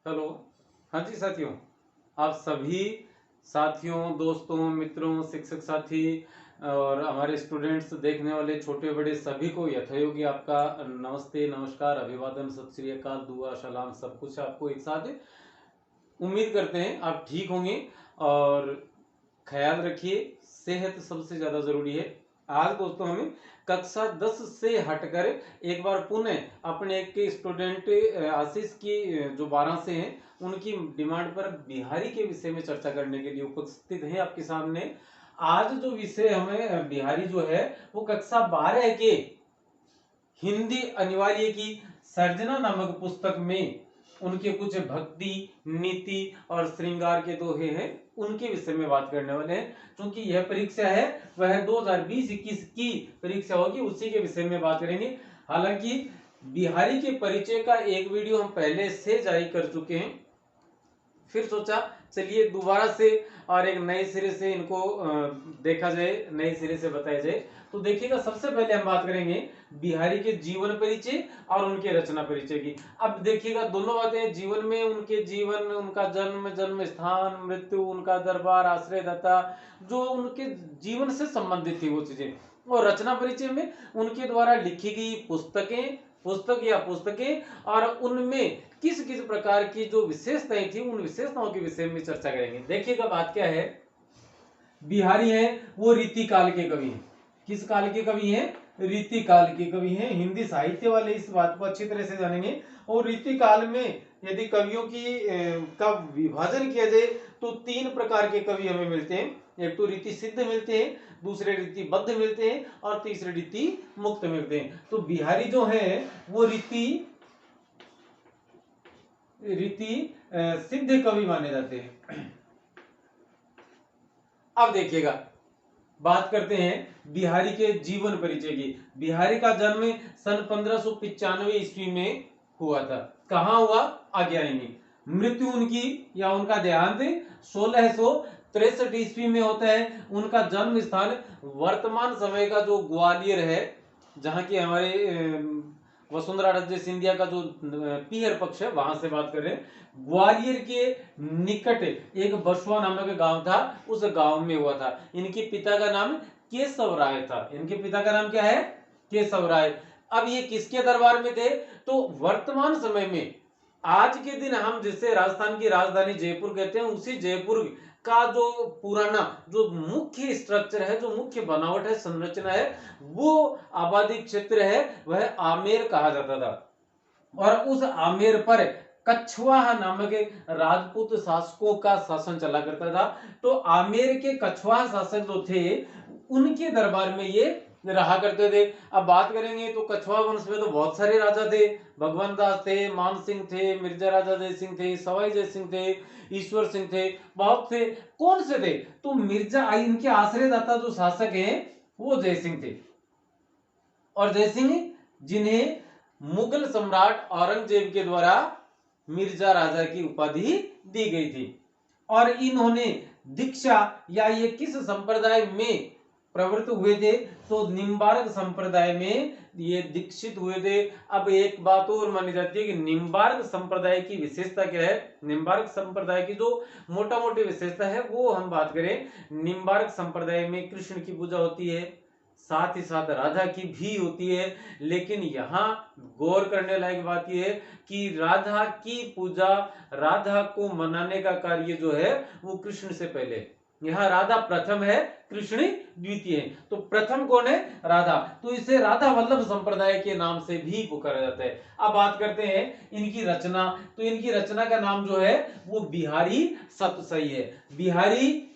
Hello. हाँ जी साथियों, आप सभी साथियों, दोस्तों, मित्रों, शिक्षक साथी और हमारे स्टूडेंट्स, देखने वाले छोटे बड़े सभी को यथायोग्य आपका नमस्ते, नमस्कार, अभिवादन, सत श्री अकाल, दुआ सलाम सब कुछ आपको एक साथ। उम्मीद करते हैं आप ठीक होंगे और ख्याल रखिए, सेहत सबसे ज़्यादा ज़रूरी है। आज दोस्तों हमें कक्षा 10 से हटकर एक बार पुनः अपने एक स्टूडेंट आशीष की जो 12 से हैं उनकी डिमांड पर बिहारी के विषय में चर्चा करने के लिए उपस्थित हैं आपके सामने। आज जो विषय हमें बिहारी जो है वो कक्षा 12 के हिंदी अनिवार्य की सर्जना नामक पुस्तक में उनके कुछ भक्ति, नीति और श्रृंगार के दोहे हैं, उनके विषय में बात करने वाले हैं। क्योंकि यह परीक्षा है वह 2020-21 की परीक्षा होगी, उसी के विषय में बात करेंगे। हालांकि बिहारी के परिचय का एक वीडियो हम पहले से जारी कर चुके हैं, फिर सोचा चलिए दोबारा से और एक नए सिरे से इनको देखा जाए, नए सिरे से बताया जाए। तो देखिएगा, सबसे पहले हम बात करेंगे बिहारी के जीवन परिचय और उनके रचना परिचय की। अब देखिएगा दोनों बातें, जीवन में उनके जीवन, उनका जन्म, जन्म स्थान, मृत्यु, उनका दरबार, आश्रयदाता, जो उनके जीवन से संबंधित थी वो चीजें। और रचना परिचय में उनके द्वारा लिखी गई पुस्तकें और उनमें किस किस प्रकार की जो विशेषताएं थी उन विशेषताओं के विषय में चर्चा करेंगे। देखिएगा बात क्या है, बिहारी हैं वो रीति काल के कवि हैं। किस काल के कवि हैं? रीति काल के कवि हैं। हिंदी साहित्य वाले इस बात को अच्छी तरह से जानेंगे। और रीति काल में यदि कवियों की का विभाजन किया जाए तो 3 प्रकार के कवि हमें मिलते हैं। एक तो रीति सिद्ध मिलते हैं, दूसरे रीति बद्ध मिलते हैं और तीसरे रीति मुक्त मिलते हैं। तो बिहारी जो है वो रीति सिद्ध कवि माने जाते हैं। अब देखिएगा, बात करते हैं बिहारी के जीवन परिचय की। बिहारी का जन्म सन 1595 ईस्वी में हुआ था। कहां हुआ? आगे आएंगे। मृत्यु उनकी या उनका देहांत 1663 ईस्वी में होता है। उनका जन्म स्थान वर्तमान समय का जो ग्वालियर है, जहां की हमारे वसुंधरा राजे सिंधिया का जो पीहर पक्ष है, वहां से बात कर रहे हैं। ग्वालियर के निकट एक बसुआ नामक गांव था, उस गांव में हुआ था। इनके पिता का नाम केशव राय था। इनके पिता का नाम क्या है? केशव राय। अब ये किसके दरबार में थे? तो वर्तमान समय में आज के दिन हम जिसे राजस्थान की राजधानी जयपुर कहते हैं, उसी जयपुर का जो पुराना जो मुख्य स्ट्रक्चर है, जो मुख्य बनावट है, संरचना है, वो आबादी क्षेत्र है, वह आमेर कहा जाता था। और उस आमेर पर कछवाहा नामक राजपूत शासकों का शासन चला करता था। तो आमेर के कछवाहा शासक जो थे उनके दरबार में ये रहा करते थे। अब बात करेंगे तो कछवाहा वंश में तो बहुत सारे राजा थे। भगवान दास थे, मान सिंह थे, मिर्जा राजा जय सिंह थे, सवाई जय सिंह थे, ईश्वर सिंह थे, बहुत थे। कौन से थे? तो मिर्जा, इनके आश्रयदाता जो शासक हैं वो जय सिंह थे। और जय सिंह जिन्हें मुगल सम्राट औरंगजेब के द्वारा मिर्जा राजा की उपाधि दी गई थी। और इन्होंने दीक्षा या ये किस संप्रदाय में प्रवृत्त हुए थे? तो निम्बार्क संप्रदाय में ये दीक्षित हुए थे। अब एक बात और मानी जाती है कि निम्बार्क संप्रदाय की विशेषता क्या है? निम्बार्क संप्रदाय की जो मोटा मोटी विशेषता है वो हम बात करें, निम्बार्क संप्रदाय में कृष्ण की पूजा होती है, साथ ही साथ राधा की भी होती है। लेकिन यहाँ गौर करने लायक बात यह है कि राधा की पूजा, राधा को मनाने का कार्य जो है वो कृष्ण से पहले। यहाँ राधा प्रथम है, कृष्ण द्वितीय है। तो प्रथम कौन है? राधा। तो इसे राधा वल्लभ संप्रदाय के नाम से भी पुकारा जाता है। अब बात करते हैं इनकी रचना। तो इनकी रचना का नाम जो है वो बिहारी सतसई है। बिहारी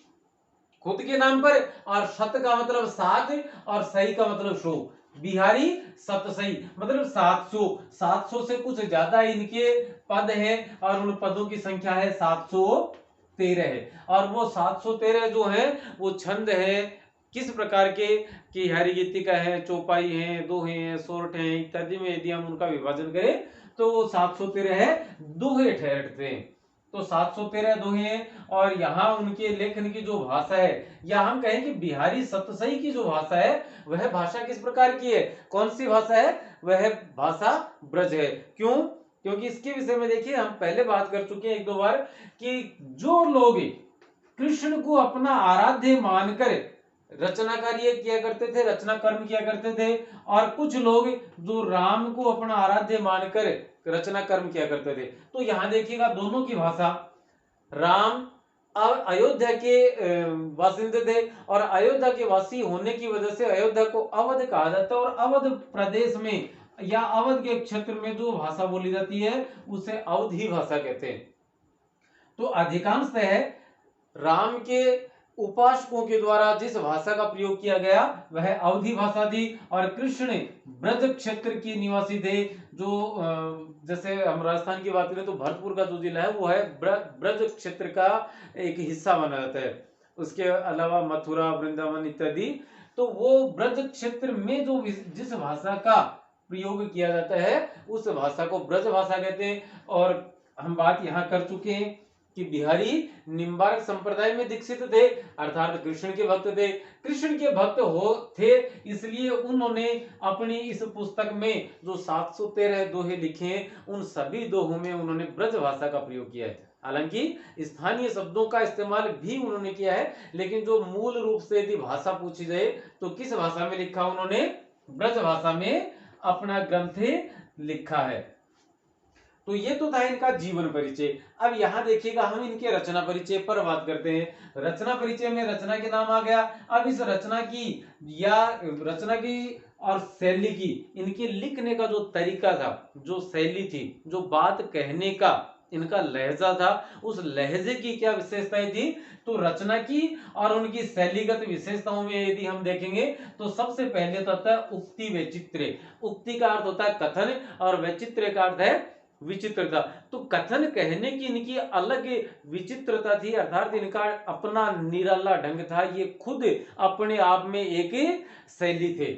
खुद के नाम पर, और सत का मतलब 7 और सही का मतलब 100। बिहारी सतसई मतलब 700 से कुछ ज्यादा इनके पद हैं और उन पदों की संख्या है 713 है। और वो 713 जो है वो छंद है किस प्रकार के कि हरि गीतिका है, चौपाई है, दोहे हैं, सोरठ हैं इत्यादि में यदि हम उनका विभाजन करें तो वो 713 है दोहे ठहरते हैं। तो 713 दोहे हैं। और यहाँ उनके लेखन की जो भाषा है, या हम कहें कि बिहारी सतसई की जो भाषा है वह भाषा किस प्रकार की है? कौन सी भाषा है? वह भाषा ब्रज है। क्यों? क्योंकि इसके विषय में देखिए हम पहले बात कर चुके हैं एक दो बार कि जो लोग कृष्ण को अपना आराध्य मानकर रचना कार्य किया करते थे, रचना कर्म किया करते थे, और कुछ लोग जो राम को अपना आराध्य मानकर रचना कर्म किया करते थे। तो यहां देखिएगा दोनों की भाषा, राम अयोध्या के वासिंदे थे और अयोध्या के वासी होने की वजह से अयोध्या को अवध कहा जाता है, और अवध प्रदेश में या अवध के क्षेत्र में जो भाषा बोली जाती है उसे अवधी भाषा कहते हैं। तो अधिकांशतः राम के उपासकों के द्वारा जिस भाषा का प्रयोग किया गया वह अवधी भाषा थी, और कृष्ण ब्रज क्षेत्र के निवासी थे। जो जैसे हम राजस्थान की बात करें तो भरतपुर का जो जिला है वो है ब्रज क्षेत्र का एक हिस्सा माना जाता है। उसके अलावा मथुरा, वृंदावन इत्यादि, तो वो ब्रज क्षेत्र में जो जिस भाषा का प्रयोग किया जाता है उस भाषा को ब्रज भाषा कहते हैं। और हम बात यहाँ कर चुके हैं कि बिहारी निम्बार्क संप्रदाय में दीक्षित थे, अर्थात कृष्ण के भक्त थे। कृष्ण के भक्त हो थे इसलिए उन्होंने अपनी इस पुस्तक में जो 713 दोहे लिखे हैं उन सभी दोहों में उन्होंने ब्रज भाषा का प्रयोग किया है। हालांकि स्थानीय शब्दों का इस्तेमाल भी उन्होंने किया है, लेकिन जो मूल रूप से यदि भाषा पूछी जाए तो किस भाषा में लिखा, उन्होंने ब्रज भाषा में अपना ग्रंथ लिखा है। तो ये तो था इनका जीवन परिचय। अब यहां देखिएगा हम इनके रचना परिचय पर बात करते हैं। रचना परिचय में रचना के नाम आ गया। अब इस रचना की या रचना की और शैली की, इनके लिखने का जो तरीका था, जो शैली थी, जो बात कहने का इनका लहजा था, उस लहजे की क्या विशेषताएं थी, तो रचना की और उनकी शैलीगत विशेषताओं में यदि हम देखेंगे तो सबसे पहले तो आता है उक्ति वैचित्र्य। उक्ति का अर्थ होता है कथन और वैचित्र्य का अर्थ है विचित्रता। तो कथन कहने की इनकी अलग विचित्रता थी, अर्थात इनका अपना निराला ढंग था, ये खुद अपने आप में एक शैली थे।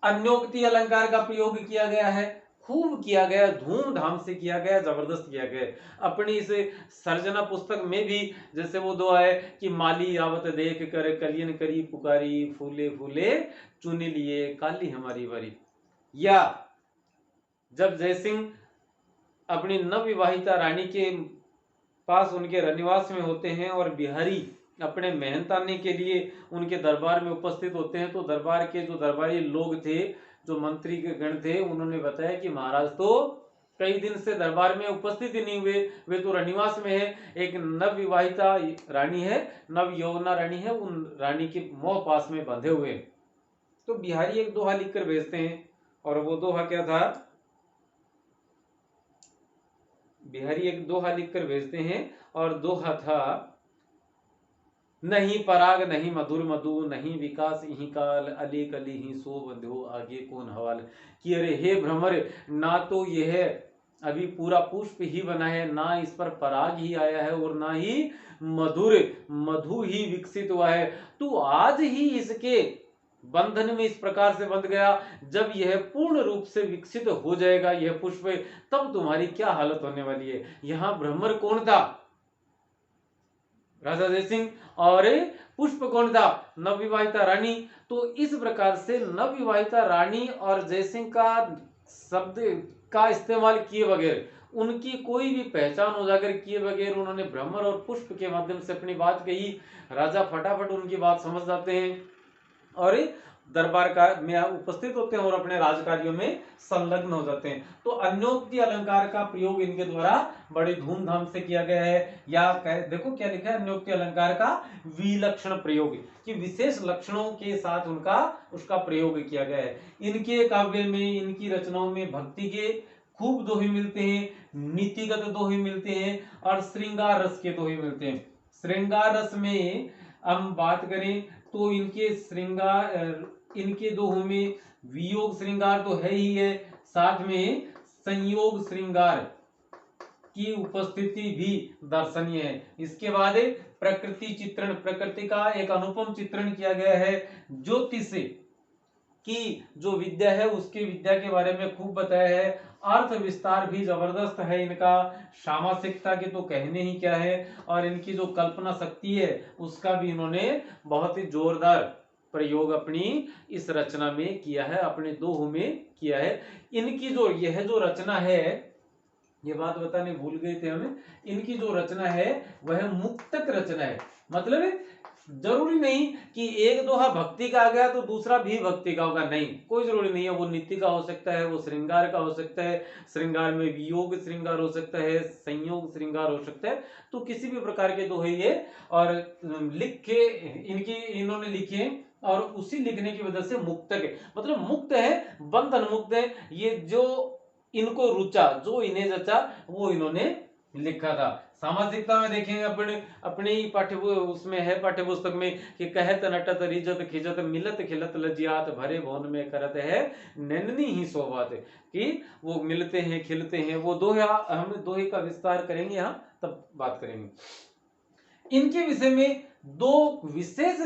अन्योक्ति अलंकार का प्रयोग किया गया है, खूब किया गया, धूमधाम से किया गया, जबरदस्त किया गया। अपनी इस सर्जना पुस्तक में भी जैसे वो दो है कि माली आवत देख कर कलियन करी पुकारी, फूले फूले चुन लिए काली हमारी बारी, या जब जयसिंह अपनी नवविवाहिता रानी के पास उनके रनिवास में होते हैं और बिहारी अपने मेहनताने के लिए उनके दरबार में उपस्थित होते हैं, तो दरबार के जो दरबारी लोग थे, जो मंत्री के गण थे, उन्होंने बताया कि महाराज तो कई दिन से दरबार में उपस्थित ही नहीं हुए, वे तो रनिवास में है। एक नवविवाहिता रानी है, नव यौवना रानी है, उन रानी के मोह पास में बंधे हुए। तो बिहारी एक दोहा लिखकर भेजते हैं, और वो दोहा क्या था, बिहारी एक दोहा लिखकर भेजते हैं, और दोहा था, नहीं पराग नहीं मधुर मधु, नहीं विकास यही काल, अली कली ही सो बंधो आगे कौन हवाल। कि अरे हे भ्रमर, ना तो यह अभी पूरा पुष्प ही बना है, ना इस पर पराग ही आया है, और ना ही मधुर मधु ही विकसित हुआ है। तू आज ही इसके बंधन में इस प्रकार से बंध गया, जब यह पूर्ण रूप से विकसित हो जाएगा यह पुष्प, तब तुम्हारी क्या हालत होने वाली है। यहां भ्रमर कौन था, राजा जयसिंह, और पुष्प कौन था, नवविवाहिता रानी। तो इस प्रकार से नवविवाहिता रानी और जयसिंह का शब्द का इस्तेमाल किए बगैर, उनकी कोई भी पहचान उजागर किए बगैर उन्होंने भ्रमर और पुष्प के माध्यम से अपनी बात कही। राजा फटाफट उनकी बात समझ जाते हैं और दरबार का में उपस्थित होते हैं और अपने राजकार्यों में संलग्न हो जाते हैं। तो अन्योक्ति अलंकार का प्रयोग इनके द्वारा बड़े धूमधाम से किया गया है। या देखो क्या लिखा है, अन्योक्ति अलंकार का विलक्षण प्रयोग, कि विशेष लक्षणों के साथ उनका उसका प्रयोग किया गया है। इनके काव्य में, इनकी रचनाओं में भक्ति के खूब दोहे मिलते हैं, नीतिगत दोहे मिलते हैं, और श्रृंगार रस के दोहे मिलते हैं। श्रृंगार रस में हम बात करें तो इनके श्रृंगार, इनके दोहों में वियोग श्रृंगार तो है ही है, साथ में संयोग श्रृंगार की उपस्थिति भी दर्शनीय है। इसके बाद प्रकृति चित्रण, प्रकृति का एक अनुपम चित्रण किया गया है। ज्योतिष की जो विद्या है उसके विद्या के बारे में खूब बताया है। अर्थ विस्तार भी जबरदस्त है इनका, सामासिकता के तो कहने ही क्या है, और इनकी जो कल्पना शक्ति है उसका भी इन्होंने बहुत ही जोरदार प्रयोग अपनी इस रचना में किया है, अपने दोहों में किया है। इनकी जो यह जो रचना है ये बात बताने भूल गए थे हमें। इनकी जो रचना है वह मुक्तक रचना है। मतलब जरूरी नहीं कि एक दोहा भक्ति का आ गया तो दूसरा भी भक्ति का होगा, नहीं, कोई जरूरी नहीं है। वो नीति का हो सकता है, वो श्रृंगार का हो सकता है, श्रृंगार में वियोग श्रृंगार हो सकता है, संयोग श्रृंगार हो सकता है। तो किसी भी प्रकार के दोहे ये और लिखे इन्होंने लिखे और उसी लिखने की वजह से मुक्तक है। मतलब मुक्त है, बंधन मुक्त है। ये जो इनको रुचा, जो इन्हें जचा, वो इन्होंने लिखा था। सामाजिकता में देखेंगे अपने अपने ही उसमें है पाठ्य पुस्तक में कि कहत नटत रिजत खिजत मिलत खिलत लजियात भरे भवन में करत है नैननी ही सोबात, कि वो मिलते हैं खिलते हैं। वो दोहे हम दोहे का विस्तार करेंगे यहाँ, तब बात करेंगे। इनके विषय में दो विशेष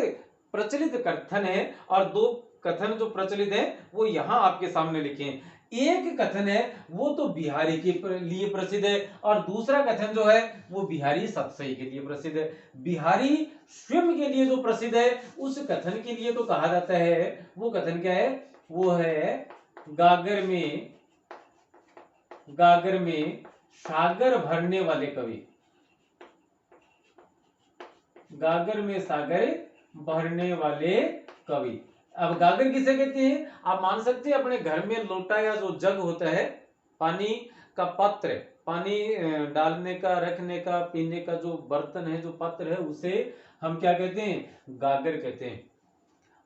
प्रचलित कथन है और दो कथन जो प्रचलित है वो यहाँ आपके सामने लिखे हैं। एक कथन है वो तो बिहारी के लिए प्रसिद्ध है और दूसरा कथन जो है वो बिहारी सतसई के लिए प्रसिद्ध है। बिहारी स्वयं के लिए जो प्रसिद्ध है उस कथन के लिए तो कहा जाता है, वो कथन क्या है, वो है गागर में सागर भरने वाले कवि। गागर में सागर भरने वाले कवि। अब गागर किसे कहते हैं? आप मान सकते हैं अपने घर में लोटा या जो जग होता है, पानी का पात्र, पानी डालने का, रखने का, पीने का जो बर्तन है, जो पात्र है, उसे हम क्या कहते हैं? गागर कहते हैं।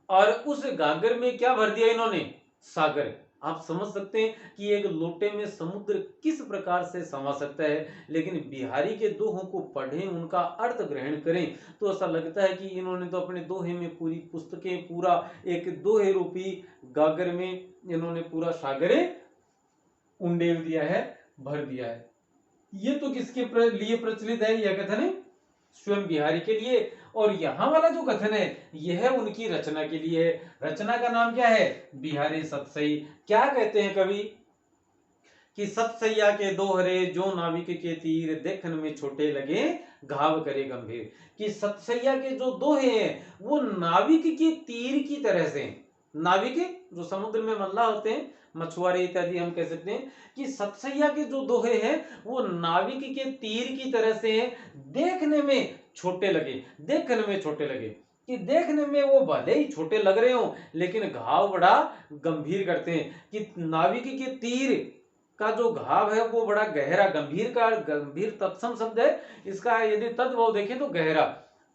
और उस गागर में क्या भर दिया इन्होंने? सागर। आप समझ सकते हैं कि एक लोटे में समुद्र किस प्रकार से समा सकता है। लेकिन बिहारी के दोहों को पढ़ें, उनका अर्थ ग्रहण करें तो ऐसा लगता है कि इन्होंने तो अपने दोहे में पूरी पुस्तकें, पूरा एक दोहे रूपी गागर में इन्होंने पूरा सागरे उंडेल दिया है, भर दिया है। ये तो किसके लिए प्रचलित है? यह कथन है स्वयं बिहारी के लिए। और यहां वाला जो कथन है यह उनकी रचना के लिए है। रचना का नाम क्या है? बिहारी सतसई। क्या कहते हैं कवि कि सतसैया के दोहरे जो नाविक के तीर देखन में छोटे लगे घाव करे गंभीर। कि सतसैया के जो दोहे हैं वो नाविक के तीर की तरह से, नाविक जो समुद्र में मल्लाह होते हैं, मछुआरे इत्यादि हम कह सकते हैं, कि सतसैया के जो दोहे हैं वो नाविक के तीर की तरह से देखने में छोटे लगे, देखने में छोटे लगे। कि देखने में वो भले ही छोटे लग रहे हो लेकिन घाव बड़ा गंभीर करते हैं। कि नाविक के तीर का जो घाव है वो बड़ा गहरा, गंभीर का गंभीर तत्सम शब्द है। इसका यदि तद्भव देखें तो गहरा,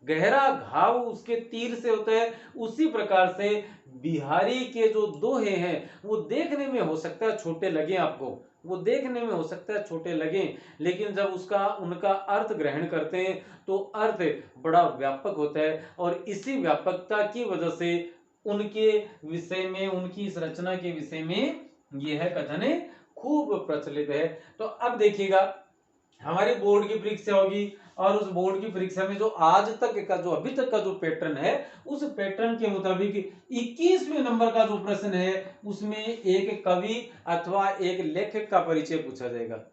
गहरा घाव उसके तीर से होता है। उसी प्रकार से बिहारी के जो दोहे हैं वो देखने में हो सकता है छोटे लगे आपको, वो देखने में हो सकता है छोटे लगे, लेकिन जब उसका उनका अर्थ ग्रहण करते हैं तो अर्थ बड़ा व्यापक होता है। और इसी व्यापकता की वजह से उनके विषय में, उनकी इस रचना के विषय में यह कथन खूब प्रचलित है। तो अब देखिएगा हमारी बोर्ड की परीक्षा होगी और उस बोर्ड की परीक्षा में जो आज तक का, जो अभी तक का जो पैटर्न है, उस पैटर्न के मुताबिक 21वें नंबर का जो प्रश्न है उसमें एक कवि अथवा एक लेखक का परिचय पूछा जाएगा।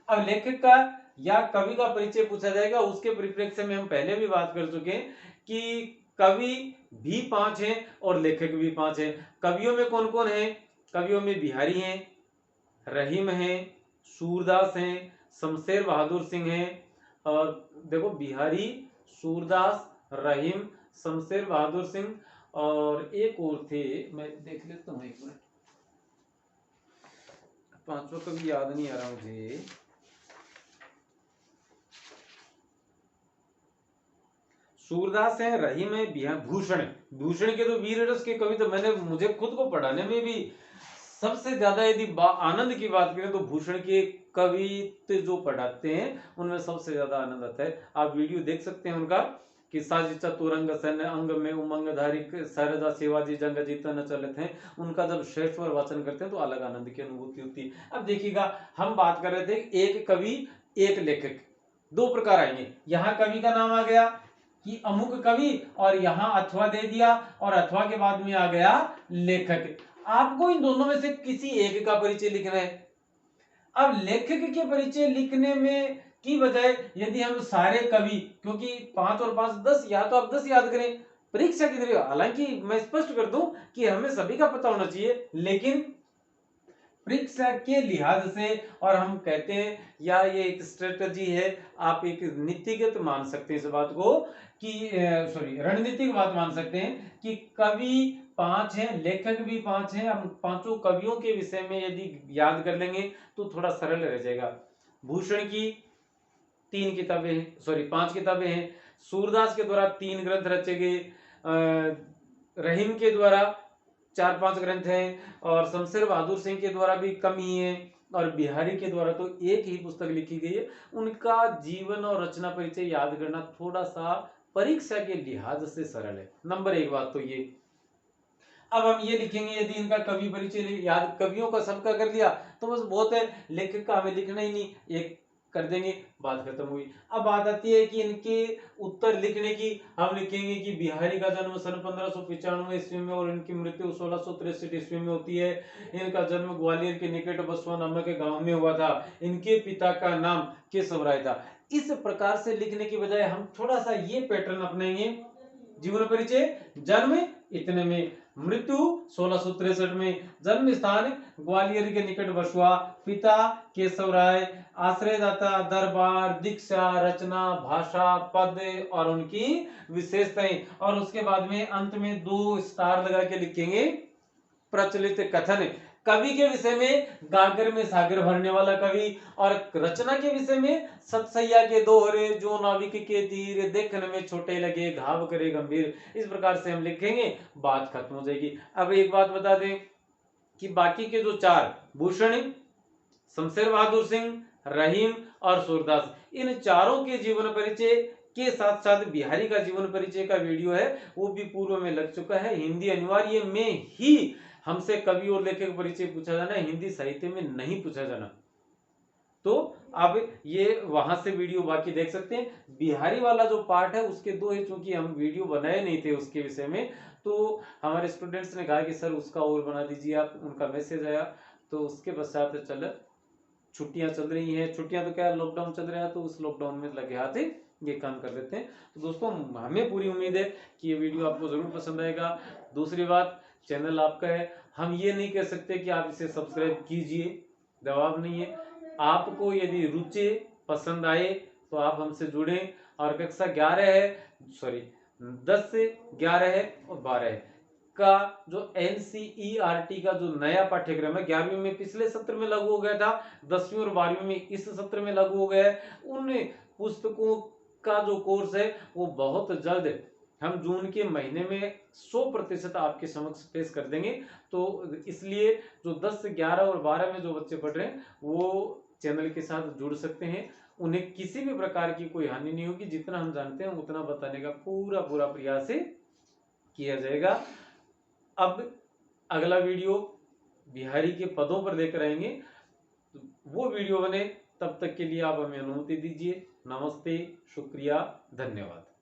अब लेखक का या कवि का परिचय पूछा जाएगा, उसके परिप्रेक्ष्य में हम पहले भी बात कर चुके हैं कि कवि भी 5 हैं और लेखक भी 5 हैं। कवियों में कौन कौन है? कवियों में बिहारी हैं, रहीम हैं, सूरदास हैं, शमशेर बहादुर सिंह हैं। और देखो बिहारी, सूरदास, रहीम, शमशेर बहादुर सिंह और एक और थे, मैं देख लेता हूँ एक मिनट, पांचवा कभी याद नहीं आ रहा मुझे। सूरदास है, रहीम है, भूषण। भूषण के तो वीर रस के कवि तो मुझे खुद को पढ़ाने में भी सबसे ज्यादा यदि आनंद की बात करें तो भूषण के कवित्व जो पढ़ाते हैं उनमें सबसे ज्यादा आनंद आता है। आप वीडियो देख सकते हैं उनका कि साजी चतुरंग सैन्य अंग में उमंग धारी सरजा शिवाजी जंग जीता न चलते हैं। उनका जब श्रेष्ठ वाचन करते हैं तो अलग आनंद की अनुभूति होती है। अब देखिएगा हम बात कर रहे थे एक कवि एक लेखक, दो प्रकार आएंगे। यहाँ कवि का नाम आ गया कि अमुक कवि और यहाँ अथवा दे दिया और अथवा के बाद में आ गया लेखक। आपको इन दोनों में से किसी एक का परिचय लिखना है। अब लेखक के परिचय लिखने में की बजाय यदि हम सारे कवि, क्योंकि 5 और 5 10, या तो आप 10 याद करें परीक्षा की तरह। हालांकि मैं स्पष्ट कर दूं कि हमें सभी का पता होना चाहिए, लेकिन परीक्षा के लिहाज से, और हम कहते हैं या ये एक स्ट्रेटजी है, आप एक नीतिगत मान सकते हैं इस बात को कि सॉरी रणनीतिक बात मान सकते हैं कि कवि 5 हैं, लेखक भी 5 हैं। हम पांचों कवियों के विषय में यदि याद कर लेंगे तो थोड़ा सरल रह जाएगा। भूषण की 3 किताबें हैं, सॉरी 5 किताबें हैं। सूरदास के द्वारा 3 ग्रंथ रचे गए, रहीम के द्वारा 4-5 ग्रंथ हैं, और शमशेर बहादुर सिंह के द्वारा भी कम ही है, और बिहारी के द्वारा तो एक ही पुस्तक लिखी गई है। उनका जीवन और रचना परिचय याद करना थोड़ा सा परीक्षा के लिहाज से सरल है। नंबर 1 बात तो ये। अब हम ये लिखेंगे, यदि इनका कवि परिचय याद, कवियों का सबका कर लिया तो बस बहुत है, लेखक का हमें लिखना ही नहीं, एक कर देंगे, बात खत्म हुई। अब बात आती है कि इनके उत्तर लिखने की। हम लिखेंगे कि बिहारी का जन्म सन 1595 ईस्वी में और इनकी मृत्यु 1663 ईस्वी में होती है। इनका जन्म ग्वालियर के निकट बसवा नामक के गांव में हुआ था। इनके पिता का नाम केशव राय था। इस प्रकार से लिखने की बजाय हम थोड़ा सा ये पैटर्न अपनाएंगे। जीवन परिचय, जन्म इतने में, मृत्यु 1663 में, जन्म स्थान ग्वालियर के निकट बसुआ, पिता केशव राय, आश्रयदाता दरबार, दीक्षा, रचना, भाषा, पद और उनकी विशेषताएं, और उसके बाद में अंत में 2 स्टार लगा के लिखेंगे प्रचलित कथन। कवि के विषय में गागर में सागर भरने वाला कवि, और रचना के विषय में सतसैया के दोहरे, जो नाविक के तीर, देखने में छोटे लगे घाव करे गंभीर। इस प्रकार से हम लिखेंगे, बात खत्म हो जाएगी। अब एक बात बता दें कि बाकी के जो 4, भूषण, शमशेर बहादुर सिंह, रहीम और सूरदास, इन चारों के जीवन परिचय के साथ साथ बिहारी का जीवन परिचय का वीडियो है, वो भी पूर्व में लग चुका है। हिंदी अनिवार्य में ही हमसे कवि और लेखक परिचय पूछा जाना है, हिंदी साहित्य में नहीं पूछा जाना। तो अब ये वहां से वीडियो बाकी देख सकते हैं। बिहारी वाला जो पार्ट है उसके 2 है, चूंकि हम वीडियो बनाए नहीं थे उसके विषय में, तो हमारे स्टूडेंट्स ने कहा कि सर उसका और बना दीजिए आप, उनका मैसेज आया, तो उसके पश्चात चल छुट्टियां चल रही हैं, छुट्टियां तो क्या लॉकडाउन चल रहा है, तो उस लॉकडाउन में लगे हाथ ये काम कर लेते हैं। तो दोस्तों हमें पूरी उम्मीद है कि ये वीडियो आपको जरूर पसंद आएगा। दूसरी बात, चैनल आपका है, हम ये नहीं कह सकते कि आप इसे सब्सक्राइब कीजिए, जवाब नहीं है। आपको यदि रुचि पसंद आए तो आप हमसे जुड़ें, और कक्षा 11 है, सॉरी 10 से 11 है और 12 है का जो NCERT का जो नया पाठ्यक्रम है, 11वीं में पिछले सत्र में लागू हो गया था, 10वीं और 12वीं में इस सत्र में लागू हो गया है। उन पुस्तकों का जो कोर्स है वो बहुत जल्द हम जून के महीने में 100% आपके समक्ष पेश कर देंगे। तो इसलिए जो 10, 11 और 12 में जो बच्चे पढ़ रहे हैं वो चैनल के साथ जुड़ सकते हैं। उन्हें किसी भी प्रकार की कोई हानि नहीं होगी, जितना हम जानते हैं उतना बताने का पूरा प्रयास किया जाएगा। अब अगला वीडियो बिहारी के पदों पर लेकर आएंगे, वो वीडियो बने, तब तक के लिए आप हमें अनुमति दीजिए। नमस्ते, शुक्रिया, धन्यवाद।